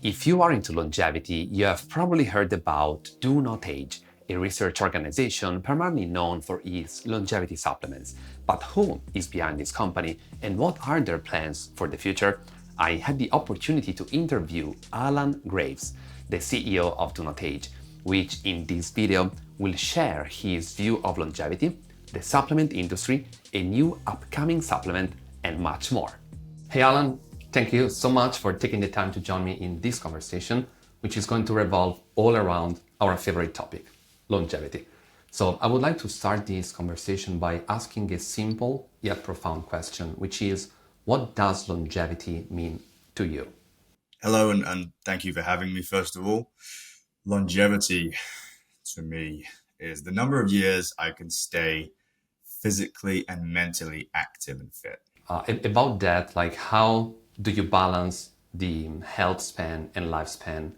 If you are into longevity, you have probably heard about DoNotAge, a research organization primarily known for its longevity supplements. But who is behind this company and what are their plans for the future? I had the opportunity to interview Alan Graves, the CEO of DoNotAge, which in this video will share his view of longevity, the supplement industry, a new upcoming supplement, and much more. Hey Alan, thank you so much for taking the time to join me in this conversation, which is going to revolve all around our favorite topic, longevity. So I would like to start this conversation by asking a simple yet profound question, which is, what does longevity mean to you? Hello, and thank you for having me, first of all. Longevity to me is the number of years I can stay physically and mentally active and fit. About that, like how do you balance the health span and lifespan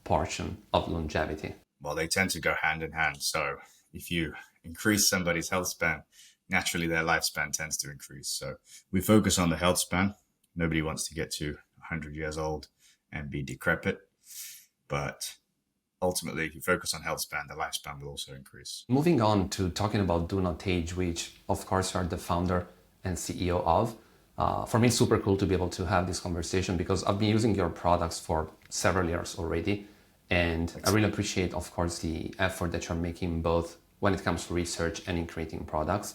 portion of longevity? Well, they tend to go hand in hand. So if you increase somebody's health span, naturally their lifespan tends to increase. So we focus on the health span. Nobody wants to get to 100 years old and be decrepit. But ultimately, if you focus on health span, the lifespan will also increase. Moving on to talking about DoNotAge, which of course you are the founder and CEO of. For me, it's super cool to be able to have this conversation because I've been using your products for several years already. And I really appreciate, of course, the effort that you're making both when it comes to research and in creating products.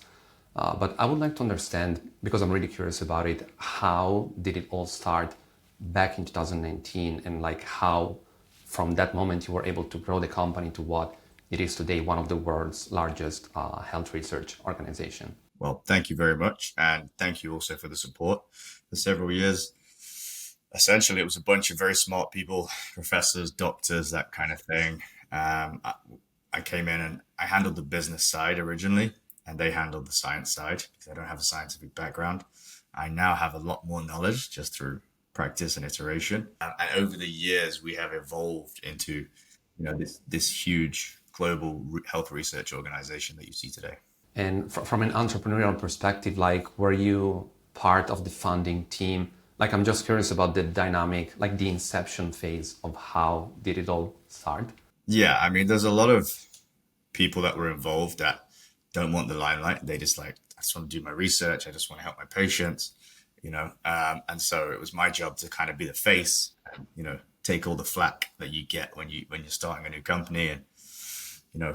But I would like to understand, because I'm really curious about it, how did it all start back in 2019 and like how from that moment you were able to grow the company to what it is today, one of the world's largest health research organization? Well, thank you very much. And thank you also for the support for several years. Essentially, it was a bunch of very smart people, professors, doctors, that kind of thing. I came in and I handled the business side originally, and they handled the science side because I don't have a scientific background. I now have a lot more knowledge just through practice and iteration. And over the years, we have evolved into, this huge global health research organization that you see today. And from an entrepreneurial perspective, like were you part of the founding team? Like I'm just curious about the dynamic, like the inception phase of how did it all start? Yeah, I mean, there's a lot of people that were involved that don't want the limelight. They just like, I just want to do my research. I just want to help my patients, and so it was my job to kind of be the face and, take all the flack that you get when you're starting a new company. And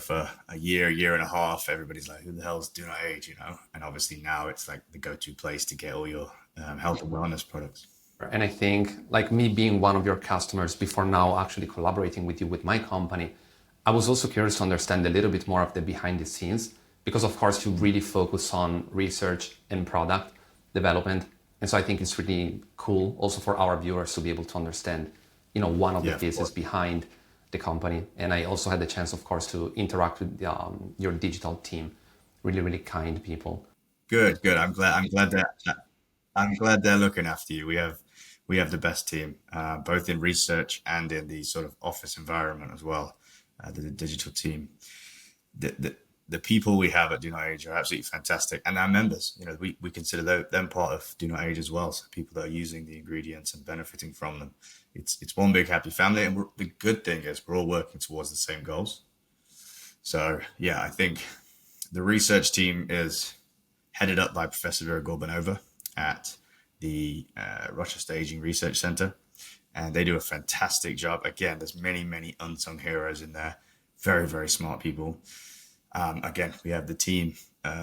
for a year and a half, everybody's like, who the hell's DoNotAge, And obviously now it's like the go-to place to get all your health and wellness products. And I think like me being one of your customers before now actually collaborating with you with my company, I was also curious to understand a little bit more of the behind the scenes because of course you really focus on research and product development. And so I think it's really cool also for our viewers to be able to understand, one of the pieces behind the company. And I also had the chance, of course, to interact with your digital team. Really, really kind people. Good. I'm glad they're looking after you. We have the best team, both in research and in the sort of office environment as well. The digital team, the people we have at DoNotAge are absolutely fantastic, and our members. We consider them part of DoNotAge as well. So people that are using the ingredients and benefiting from them. It's one big happy family, and the good thing is we're all working towards the same goals. So yeah, I think the research team is headed up by Professor Vera Gorbanova at the Rochester Aging Research Center, and they do a fantastic job. Again, there's many unsung heroes in there, very, very smart people. Again, we have the team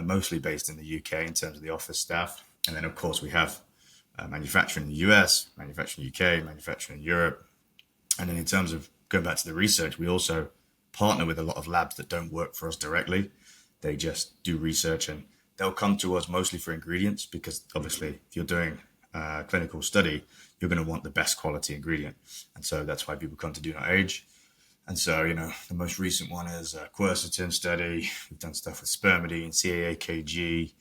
mostly based in the UK in terms of the office staff, and then of course we have manufacturing in the US, manufacturing in the UK, manufacturing in Europe. And then in terms of going back to the research, we also partner with a lot of labs that don't work for us directly. They just do research and they'll come to us mostly for ingredients because obviously if you're doing a clinical study, you're going to want the best quality ingredient. And so that's why people come to DoNotAge. And so, the most recent one is a quercetin study. We've done stuff with spermidine, CAA-KG.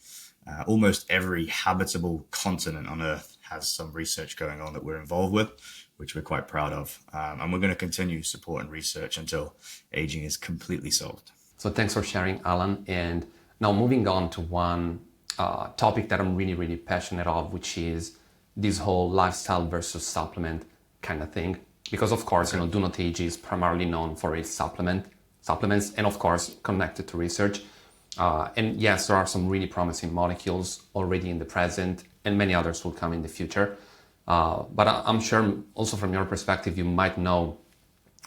Almost every habitable continent on Earth has some research going on that we're involved with, which we're quite proud of. And we're going to continue supporting research until aging is completely solved. So thanks for sharing, Alan. And now moving on to one topic that I'm really, really passionate of, which is this whole lifestyle versus supplement kind of thing. because of course, DoNotAge is primarily known for its supplements, and of course connected to research. And yes, there are some really promising molecules already in the present, and many others will come in the future. But I'm sure also from your perspective, you might know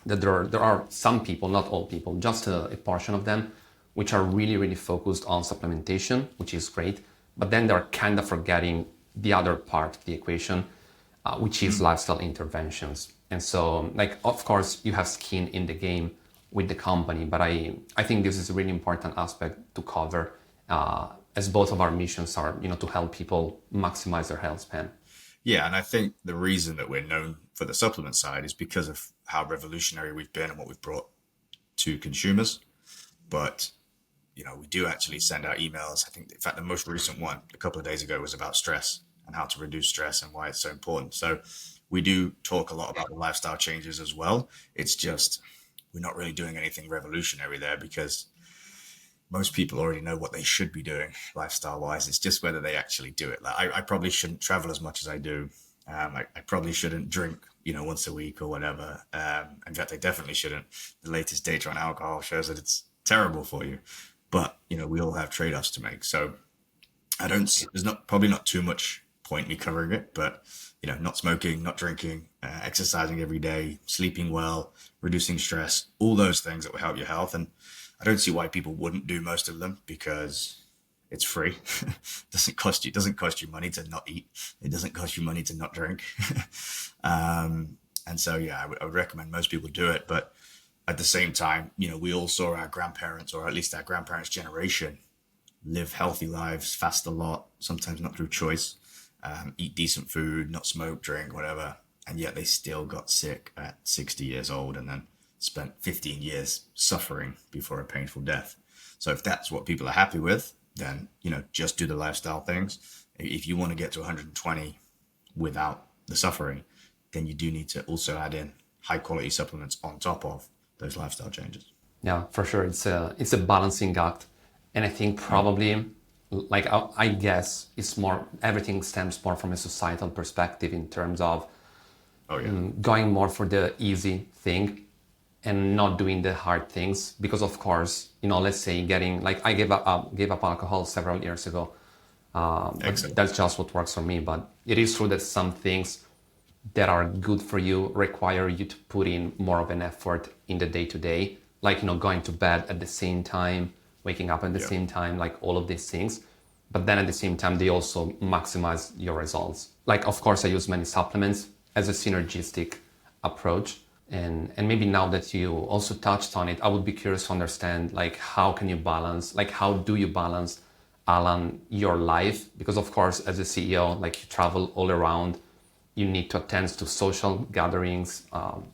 that there are some people, not all people, just a portion of them, which are really, really focused on supplementation, which is great. But then they're kind of forgetting the other part of the equation, which is lifestyle interventions. And so, like, of course, you have skin in the game with the company, but I think this is a really important aspect to cover, as both of our missions are, to help people maximize their health span. Yeah, and I think the reason that we're known for the supplement side is because of how revolutionary we've been and what we've brought to consumers. But we do actually send out emails. I think, in fact, the most recent one a couple of days ago was about stress and how to reduce stress and why it's so important. So we do talk a lot about the lifestyle changes as well. It's just we're not really doing anything revolutionary there because most people already know what they should be doing lifestyle wise. It's just whether they actually do it. Like I probably shouldn't travel as much as I do. I probably shouldn't drink, once a week or whatever. In fact, I definitely shouldn't. The latest data on alcohol shows that it's terrible for you. But, we all have trade-offs to make. So there's probably not too much point me covering it, but, not smoking, not drinking, exercising every day, sleeping well, reducing stress, all those things that will help your health. And I don't see why people wouldn't do most of them because it's free. Doesn't cost you money to not eat. It doesn't cost you money to not drink. And so, yeah, I would recommend most people do it. But at the same time, we all saw our grandparents, or at least our grandparents' generation, live healthy lives, fast a lot, sometimes not through choice, eat decent food, not smoke, drink, whatever. And yet they still got sick at 60 years old and then spent 15 years suffering before a painful death. So if that's what people are happy with, then, just do the lifestyle things. If you want to get to 120 without the suffering, then you do need to also add in high quality supplements on top of those lifestyle changes. Yeah, for sure. It's a balancing act. And I think probably, like, I guess it's more, everything stems more from a societal perspective in terms of going more for the easy thing and not doing the hard things. Because of course, let's say I gave up alcohol several years ago. But that's just what works for me. But it is true that some things that are good for you require you to put in more of an effort in the day-to-day, like, going to bed at the same time, waking up at the same time, like all of these things. But then at the same time, they also maximize your results. Like, of course, I use many supplements as a synergistic approach. And maybe now that you also touched on it, I would be curious to understand, like, how do you balance, Alan, your life? Because of course, as a CEO, like, you travel all around, you need to attend to social gatherings,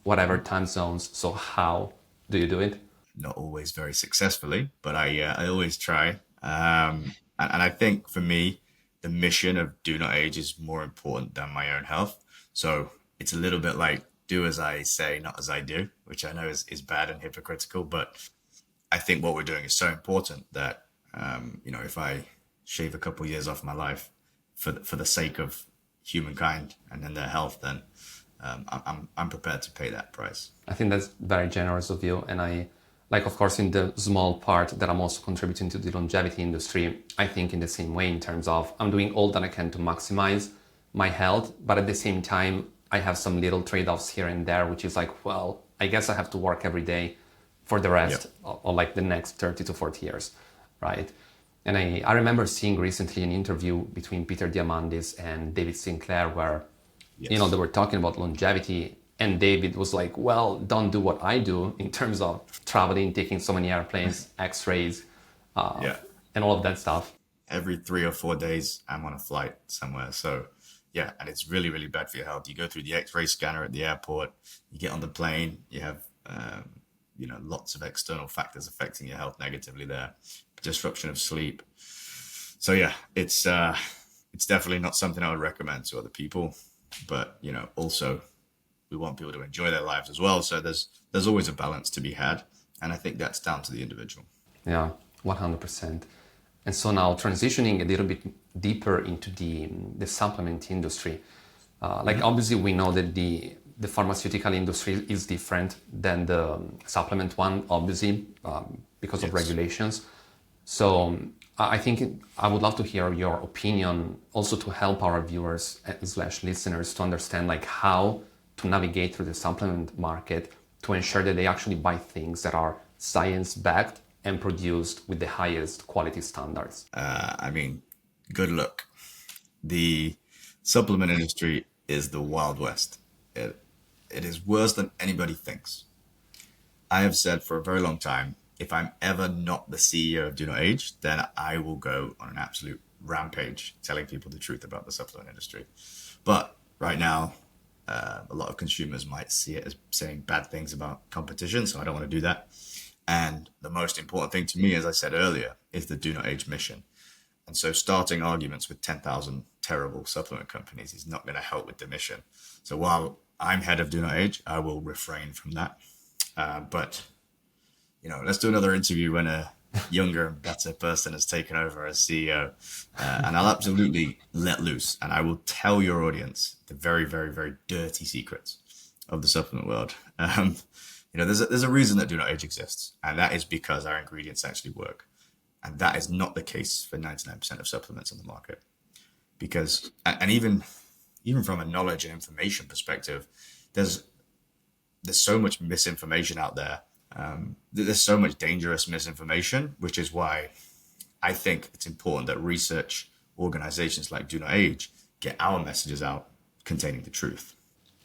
whatever time zones. So how do you do it? Not always very successfully, but I always try. And I think for me, the mission of DoNotAge is more important than my own health. So it's a little bit like do as I say, not as I do, which I know is bad and hypocritical. But I think what we're doing is so important that, if I shave a couple of years off my life for the sake of humankind and then their health, then I'm prepared to pay that price. I think that's very generous of you. And I, like, of course, in the small part that I'm also contributing to the longevity industry, I think in the same way in terms of I'm doing all that I can to maximize my health, but at the same time, I have some little trade-offs here and there, which is like, well, I guess I have to work every day for the rest of like the next 30 to 40 years, right? And I remember seeing recently an interview between Peter Diamandis and David Sinclair where, they were talking about longevity, and David was like, well, don't do what I do in terms of traveling, taking so many airplanes, x-rays, and all of that stuff. Every 3 or 4 days, I'm on a flight somewhere. So yeah, and it's really, really bad for your health. You go through the x-ray scanner at the airport, you get on the plane, you have, lots of external factors affecting your health negatively there. Disruption of sleep. So yeah, it's definitely not something I would recommend to other people, but also we want people to enjoy their lives as well. So there's always a balance to be had. And I think that's down to the individual. Yeah, 100%. And so now transitioning a little bit deeper into the supplement industry, obviously we know that the the pharmaceutical industry is different than the supplement one, obviously, because of regulations. So I think I would love to hear your opinion, also to help our viewers slash listeners to understand like how to navigate through the supplement market to ensure that they actually buy things that are science-backed and produced with the highest quality standards. I mean, good luck. The supplement industry is the Wild West. It is worse than anybody thinks. I have said for a very long time, if I'm ever not the CEO of DoNotAge, then I will go on an absolute rampage telling people the truth about the supplement industry. But right now, a lot of consumers might see it as saying bad things about competition, so I don't want to do that. And the most important thing to me, as I said earlier, is the DoNotAge mission. And so starting arguments with 10,000 terrible supplement companies is not going to help with the mission. So while I'm head of DoNotAge, I will refrain from that. But, let's do another interview when a younger and better person has taken over as CEO. And I'll absolutely let loose. And I will tell your audience the very, very, very dirty secrets of the supplement world. There's a reason that DoNotAge exists. And that is because our ingredients actually work. And that is not the case for 99% of supplements on the market. Because, and even from a knowledge and information perspective, there's so much misinformation out there. There's so much dangerous misinformation, which is why I think it's important that research organizations like DoNotAge get our messages out containing the truth.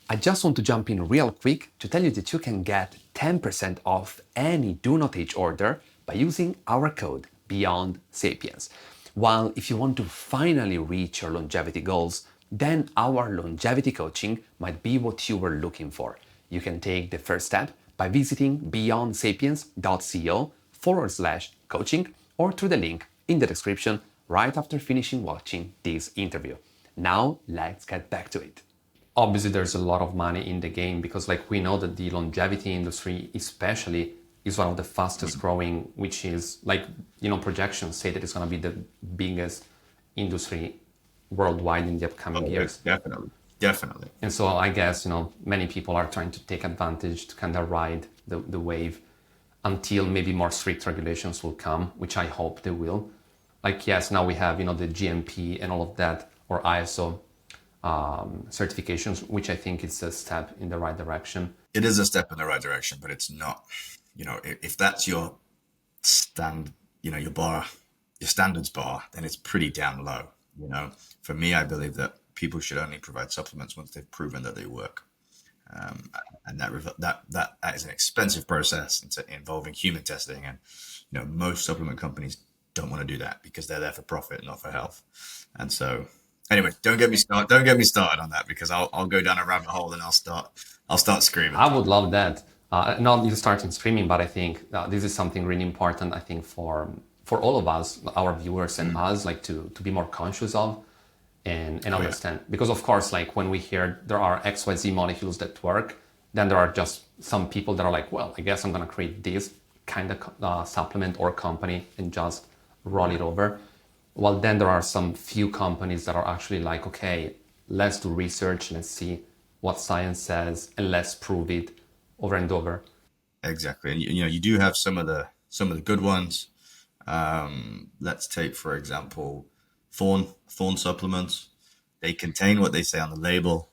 I just want to jump in real quick to tell you that you can get 10% off any DoNotAge order by using our code BeyondSapiens. While if you want to finally reach your longevity goals, then our longevity coaching might be what you were looking for. You can take the first step by visiting beyondsapiens.co/coaching or through the link in the description right after finishing watching this interview. Now let's get back to it. Obviously, there's a lot of money in the game because we know that the longevity industry especially is one of the fastest growing, which is projections say that it's going to be the biggest industry worldwide in the upcoming years. Definitely. And so I guess, many people are trying to take advantage to kind of ride the wave until maybe more strict regulations will come, which I hope they will. Yes, now we have, the GMP and all of that, or ISO certifications, which I think is a step in the right direction. It is a step in the right direction, but it's not, if that's your your bar, your standards bar, then it's pretty damn low. For me, I believe that people should only provide supplements once they've proven that they work. And that is an expensive process involving human testing. And, most supplement companies don't want to do that because they're there for profit, not for health. And so anyway, don't get me started on that because I'll go down a rabbit hole and I'll start screaming. I would love that. Not you starting screaming, but I think this is something really important, I think, for all of us, our viewers and us, to be more conscious of and understand. Yeah. Because of course, when we hear there are XYZ molecules that work, then there are just some people that are well, I guess I'm going to create this kind of supplement or company and just roll it over. Well, then there are some few companies that are actually okay, let's do research, let's see what science says, and let's prove it over and over. Exactly. And you do have some of the good ones. Let's take, for example, Thorn supplements. They contain what they say on the label.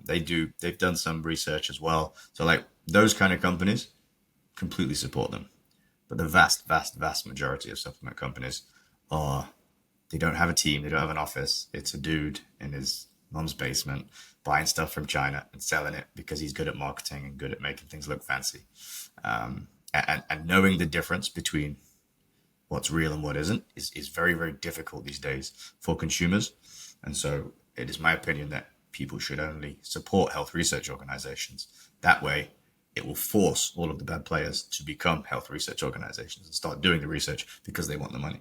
They've done some research as well. So those kind of companies, completely support them. But the vast, vast, vast majority of supplement companies they don't have a team. They don't have an office. It's a dude in his mom's basement buying stuff from China and selling it because he's good at marketing and good at making things look fancy. And knowing the difference between what's real and what isn't is very, very difficult these days for consumers. And so it is my opinion that people should only support health research organizations. That way, it will force all of the bad players to become health research organizations and start doing the research because they want the money.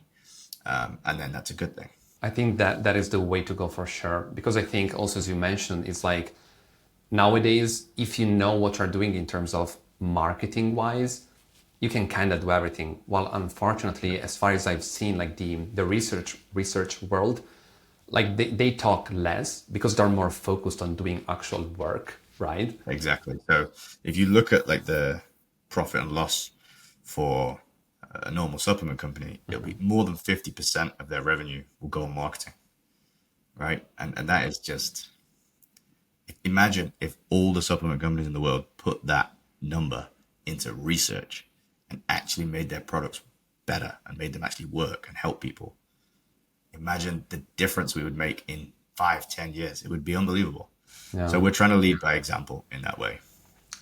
And then that's a good thing. I think that is the way to go for sure. Because I think also, as you mentioned, it's nowadays, if you know what you're doing in terms of marketing wise, you can kind of do everything. While unfortunately, as far as I've seen, the research world, they talk less because they're more focused on doing actual work. right? Exactly. So if you look at like the profit and loss for a normal supplement company, it'll be more than 50% of their revenue will go on marketing, right? And that is just, imagine if all the supplement companies in the world put that number into research and actually made their products better and made them actually work and help people. Imagine the difference we would make in 5, 10 years. It would be unbelievable. Yeah. So we're trying to lead by example in that way.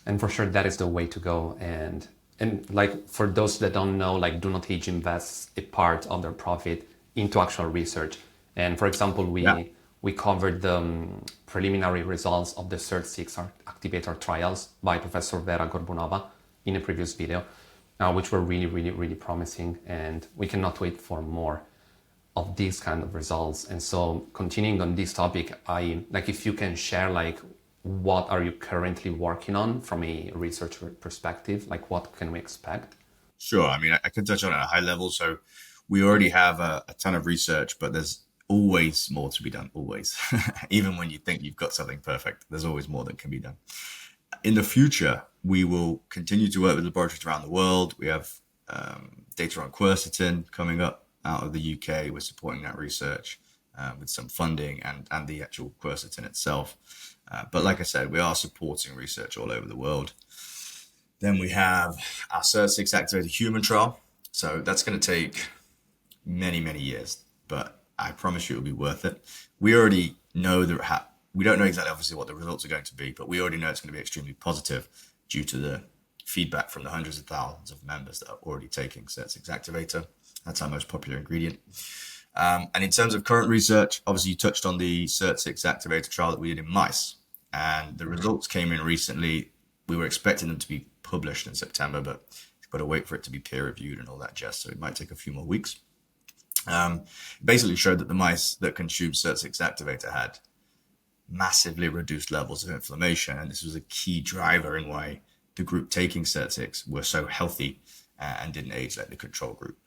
And for sure, that is the way to go. And like for those that don't know, like DoNotAge invests a part of their profit into actual research. And for example, we covered the preliminary results of the SIRT6 activator trials by Professor Vera Gorbunova in a previous video, which were really, really, really promising. And we cannot wait for more of these kind of results. And so continuing on this topic, if you can share what are you currently working on from a research perspective? Like what can we expect? Sure. I mean, I can touch on it at a high level. So we already have a ton of research, but there's always more to be done, always. Even when you think you've got something perfect, there's always more that can be done. In the future, we will continue to work with laboratories around the world. We have data on quercetin coming up out of the UK. We're supporting that research with some funding and the actual quercetin itself. But like I said, we are supporting research all over the world. Then we have our SIRT6 activated human trial. So that's going to take many, many years, but I promise you it'll be worth it. We already know that we don't know exactly obviously what the results are going to be, but we already know it's going to be extremely positive due to the feedback from the hundreds of thousands of members that are already taking SIRT6 activator. That's our most popular ingredient. And in terms of current research, obviously you touched on the SIRT6 activator trial that we did in mice, and the results came in recently. We were expecting them to be published in September, but you've got to wait for it to be peer reviewed and all that jazz. So it might take a few more weeks. Basically showed that the mice that consumed SIRT6 activator had massively reduced levels of inflammation. And this was a key driver in why the group taking SIRT6 were so healthy and didn't age like the control group.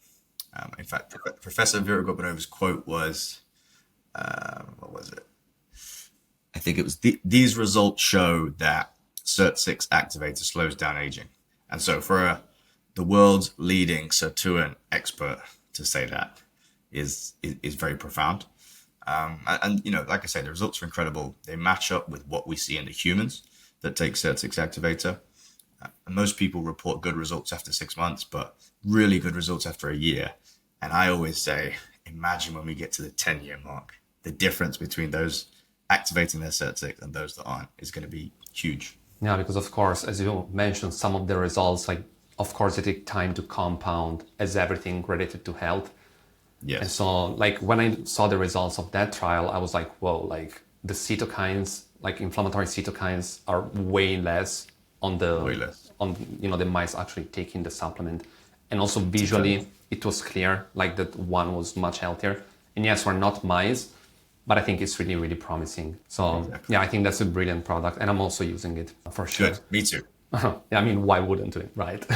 In fact, Professor Vera Gorbunova's quote was, what was it? I think it was, these results show that SIRT6 activator slows down aging. And so for the world's leading sirtuin expert to say that is very profound. And you know, like I say, the results are incredible. They match up with what we see in the humans that take SIRT6 activator. And most people report good results after 6 months, but really good results after a year. And I always say, imagine when we get to the 10-year mark, the difference between those activating their SIRT6 and those that aren't is going to be huge. Yeah, because of course, as you mentioned, some of the results, of course, they take time to compound as everything related to health. Yes. And so, when I saw the results of that trial, I was like, whoa, the cytokines, inflammatory cytokines are way less on the the mice actually taking the supplement. And also visually, it was clear that one was much healthier. And yes, we're not mice, but I think it's really, really promising. So yeah, I think that's a brilliant product, and I'm also using it for sure. Good, me too. Yeah, I mean, why wouldn't we, right?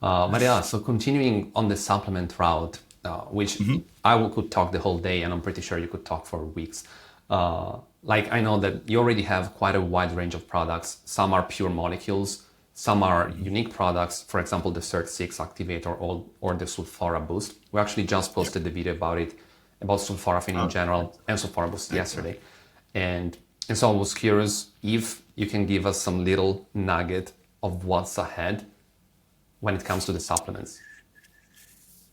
But yeah, so continuing on the supplement route, which I could talk the whole day, and I'm pretty sure you could talk for weeks. I know that you already have quite a wide range of products. Some are pure molecules, some are unique products. For example, the SIRT6 activator or the Sulfora Boost. We actually just posted the video about it, about sulforaphane in general and Sulfora Boost yesterday. And so I was curious if you can give us some little nugget of what's ahead when it comes to the supplements.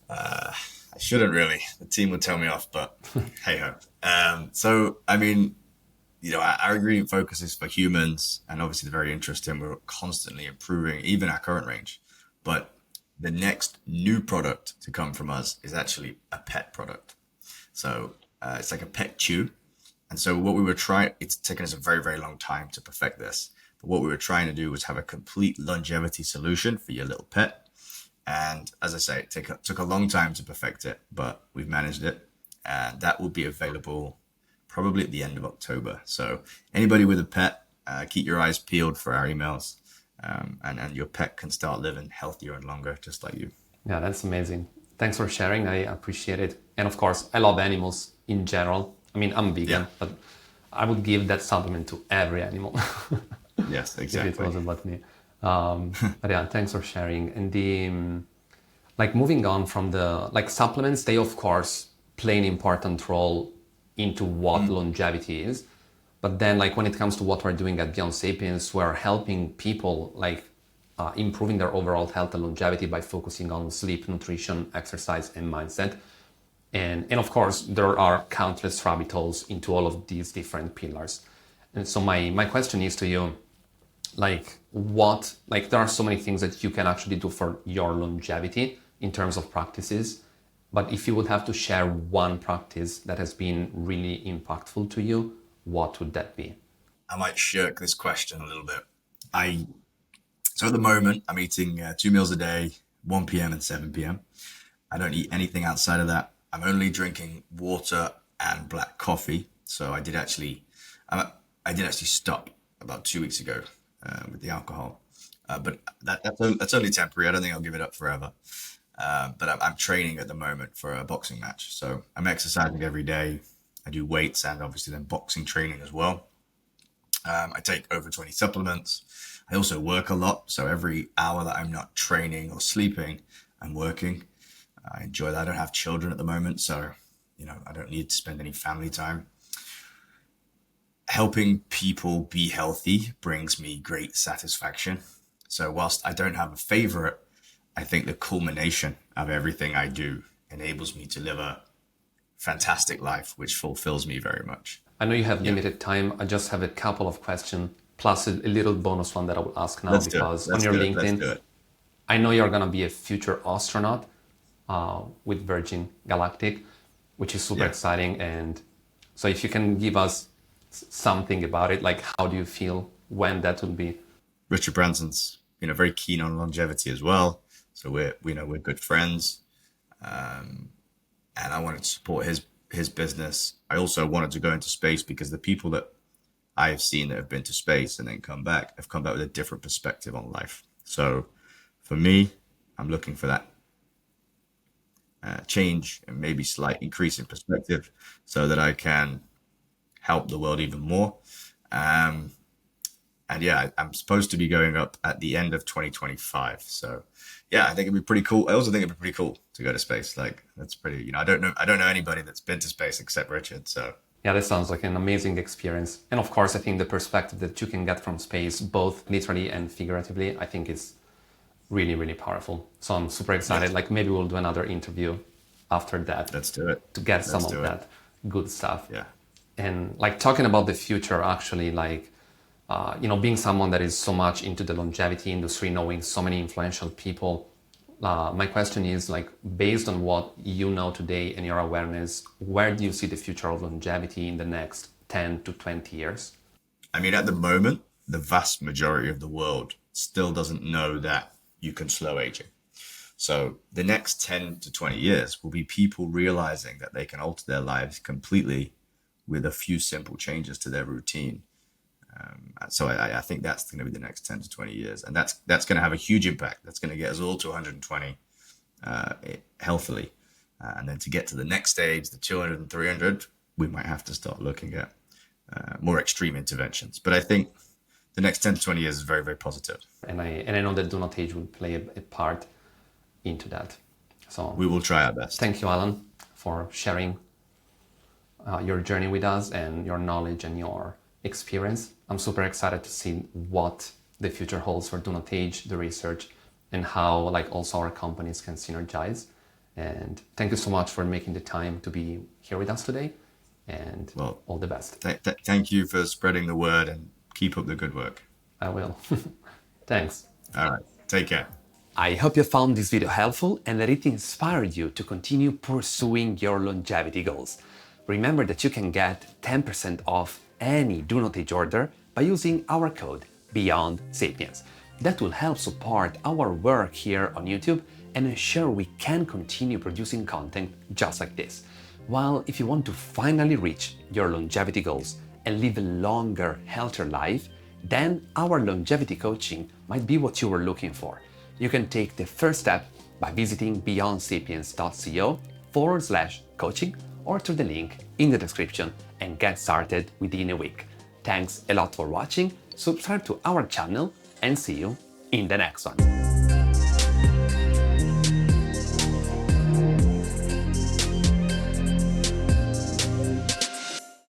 I shouldn't really. The team would tell me off, but hey ho. So, I mean, our ingredient focus is for humans, and obviously they're very interesting. We're constantly improving even our current range. But the next new product to come from us is actually a pet product. So it's like a pet chew. And so what we were trying, it's taken us a very, very long time to perfect this. But what we were trying to do was have a complete longevity solution for your little pet. And as I say, it took a long time to perfect it, but we've managed it. And that will be available probably at the end of October. So anybody with a pet, keep your eyes peeled for our emails. And your pet can start living healthier and longer, just like you. Yeah, that's amazing. Thanks for sharing. I appreciate it. And of course, I love animals in general. I mean, I'm vegan, but I would give that supplement to every animal. Yes, If it exactly. wasn't about me. But yeah, thanks for sharing. And the like moving on from the like supplements, they of course play an important role into what longevity is. But then like when it comes to what we're doing at Beyond Sapiens, we're helping people like improving their overall health and longevity by focusing on sleep, nutrition, exercise, and mindset. And of course, there are countless rabbit holes into all of these different pillars. And so my question is to you, like what, like there are so many things that you can actually do for your longevity in terms of practices. But if you would have to share one practice that has been really impactful to you, what would that be? I might shirk this question a little bit. I So at the moment, I'm eating 2 meals a day, 1 p.m. and 7 p.m. I don't eat anything outside of that. I'm only drinking water and black coffee. So I did actually stop about 2 weeks ago with the alcohol, but that's only temporary. I don't think I'll give it up forever. But I'm training at the moment for a boxing match, so I'm exercising every day. I do weights and obviously then boxing training as well. I take over 20 supplements. I also work a lot, so every hour that I'm not training or sleeping, I'm working. I enjoy that. I don't have children at the moment, so I don't need to spend any family time. Helping people be healthy brings me great satisfaction. So whilst I don't have a favorite, I think the culmination of everything I do enables me to live a fantastic life, which fulfills me very much. I know you have Yeah, limited time. I just have a couple of questions plus a little bonus one that I will ask now let's do it. because on Let's your do it. Let's LinkedIn, do it. I know you're going to be a future astronaut with Virgin Galactic, which is super Yeah. exciting. And so if you can give us something about it, like how do you feel when that will be? Richard Branson's, very keen on longevity as well. So we're good friends. And I wanted to support his business. I also wanted to go into space because the people that I have seen that have been to space and then come back have come back with a different perspective on life. So for me, I'm looking for that change and maybe slight increase in perspective so that I can help the world even more. Um, and yeah, I'm supposed to be going up at the end of 2025. So yeah, I think it'd be pretty cool. I also think it'd be pretty cool to go to space. Like that's pretty, I don't know anybody that's been to space except Richard. So Yeah, that sounds like an amazing experience. And of course, I think the perspective that you can get from space, both literally and figuratively, I think is really, really powerful. So I'm super excited. yes, Like maybe we'll do another interview after that let's do it. to get some Let's of do it. that good stuff. Yeah. And like talking about the future, actually, like, being someone that is so much into the longevity industry, knowing so many influential people, my question is like, based on what you know today and your awareness, where do you see the future of longevity in the next 10 to 20 years? I mean, at the moment, the vast majority of the world still doesn't know that you can slow aging. So the next 10 to 20 years will be people realizing that they can alter their lives completely with a few simple changes to their routine. So I think that's going to be the next 10 to 20 years. And that's going to have a huge impact. That's going to get us all to 120 healthily. And then to get to the next stage, the 200 and 300, we might have to start looking at more extreme interventions. But I think the next 10 to 20 years is very, very positive. And I know that DoNotAge will play a part into that. So We will try our best. thank you, Alan, for sharing your journey with us and your knowledge and your experience. I'm super excited to see what the future holds for DoNotAge, the research, and how like also our companies can synergize. And thank you so much for making the time to be here with us today. And Well, all the best. thank you for spreading the word and keep up the good work. I will. Thanks. All right. Take care. I hope you found this video helpful and that it inspired you to continue pursuing your longevity goals. Remember that you can get 10% off any DoNotAge order by using our code Beyond Sapiens. That will help support our work here on YouTube and ensure we can continue producing content just like this. While if you want to finally reach your longevity goals and live a longer, healthier life, then our longevity coaching might be what you were looking for. You can take the first step by visiting beyondsapiens.co www.donotage.com/coaching or through the link in the description and get started within a week. Thanks a lot for watching, subscribe to our channel and see you in the next one.